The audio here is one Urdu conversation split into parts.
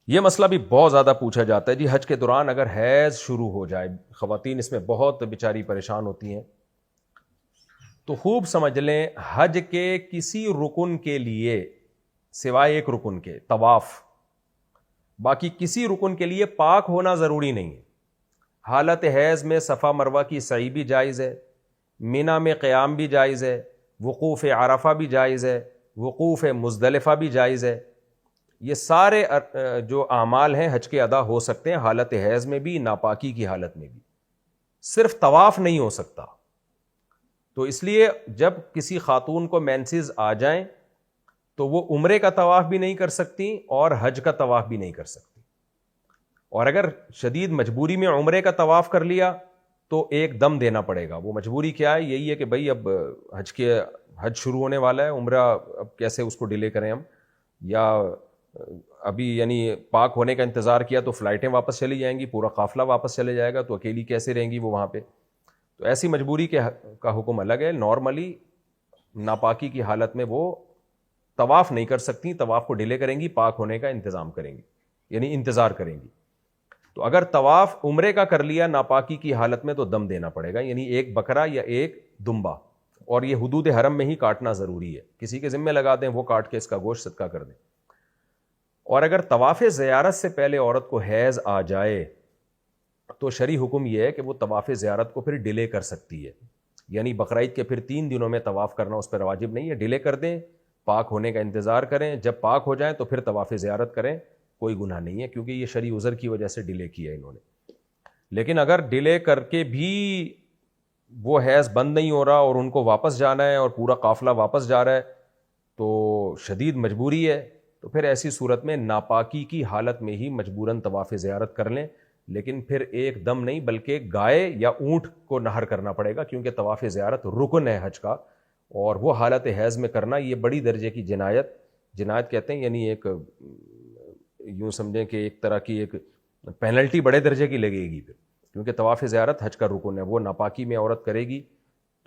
یہ مسئلہ بھی بہت زیادہ پوچھا جاتا ہے جی، حج کے دوران اگر حیض شروع ہو جائے، خواتین اس میں بہت بیچاری پریشان ہوتی ہیں، تو خوب سمجھ لیں حج کے کسی رکن کے لیے سوائے ایک رکن کے طواف، باقی کسی رکن کے لیے پاک ہونا ضروری نہیں ہے۔ حالت حیض میں صفا مروہ کی سعی بھی جائز ہے، مینا میں قیام بھی جائز ہے، وقوف عرفہ بھی جائز ہے، وقوف مزدلفہ بھی جائز ہے۔ یہ سارے جو اعمال ہیں حج کے ادا ہو سکتے ہیں حالت حیض میں بھی، ناپاکی کی حالت میں بھی، صرف طواف نہیں ہو سکتا۔ تو اس لیے جب کسی خاتون کو مینسز آ جائیں تو وہ عمرے کا طواف بھی نہیں کر سکتی اور حج کا طواف بھی نہیں کر سکتی، اور اگر شدید مجبوری میں عمرے کا طواف کر لیا تو ایک دم دینا پڑے گا۔ وہ مجبوری کیا ہے؟ یہی ہے کہ بھائی اب حج شروع ہونے والا ہے، عمرہ اب کیسے اس کو ڈیلے کریں ہم، یا ابھی یعنی پاک ہونے کا انتظار کیا تو فلائٹیں واپس چلی جائیں گی، پورا قافلہ واپس چلے جائے گا، تو اکیلی کیسے رہیں گی وہ وہاں پہ؟ تو ایسی مجبوری کا حکم الگ ہے۔ نارملی ناپاکی کی حالت میں وہ طواف نہیں کر سکتی، طواف کو ڈیلے کریں گی، پاک ہونے کا انتظام کریں گی، یعنی انتظار کریں گی۔ تو اگر طواف عمرے کا کر لیا ناپاکی کی حالت میں تو دم دینا پڑے گا، یعنی ایک بکرا یا ایک دمبا، اور یہ حدود حرم میں ہی کاٹنا ضروری ہے، کسی کے ذمہ لگا دیں وہ کاٹ کے اس کا گوشت صدقہ کر دیں۔ اور اگر طواف زیارت سے پہلے عورت کو حیض آ جائے تو شرعی حکم یہ ہے کہ وہ طواف زیارت کو پھر ڈیلے کر سکتی ہے، یعنی بقرعید کے پھر 3 دنوں میں طواف کرنا اس پر واجب نہیں ہے، ڈیلے کر دیں، پاک ہونے کا انتظار کریں، جب پاک ہو جائیں تو پھر طواف زیارت کریں، کوئی گناہ نہیں ہے، کیونکہ یہ شرعی عذر کی وجہ سے ڈیلے کیا انہوں نے۔ لیکن اگر ڈیلے کر کے بھی وہ حیض بند نہیں ہو رہا اور ان کو واپس جانا ہے اور پورا قافلہ واپس جا رہا ہے تو شدید مجبوری ہے، تو پھر ایسی صورت میں ناپاکی کی حالت میں ہی مجبوراً طواف زیارت کر لیں، لیکن پھر ایک دم نہیں بلکہ گائے یا اونٹ کو نہر کرنا پڑے گا، کیونکہ طواف زیارت رکن ہے حج کا، اور وہ حالت حیض میں کرنا یہ بڑی درجے کی جنایت کہتے ہیں، یعنی ایک یوں سمجھیں کہ ایک طرح کی ایک پینلٹی بڑے درجے کی لگے گی پھر، کیونکہ طواف زیارت حج کا رکن ہے، وہ ناپاکی میں عورت کرے گی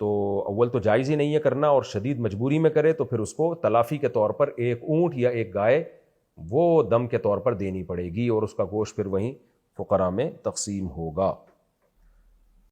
تو اول تو جائز ہی نہیں ہے کرنا، اور شدید مجبوری میں کرے تو پھر اس کو تلافی کے طور پر ایک اونٹ یا ایک گائے وہ دم کے طور پر دینی پڑے گی، اور اس کا گوشت پھر وہیں فقراء میں تقسیم ہوگا۔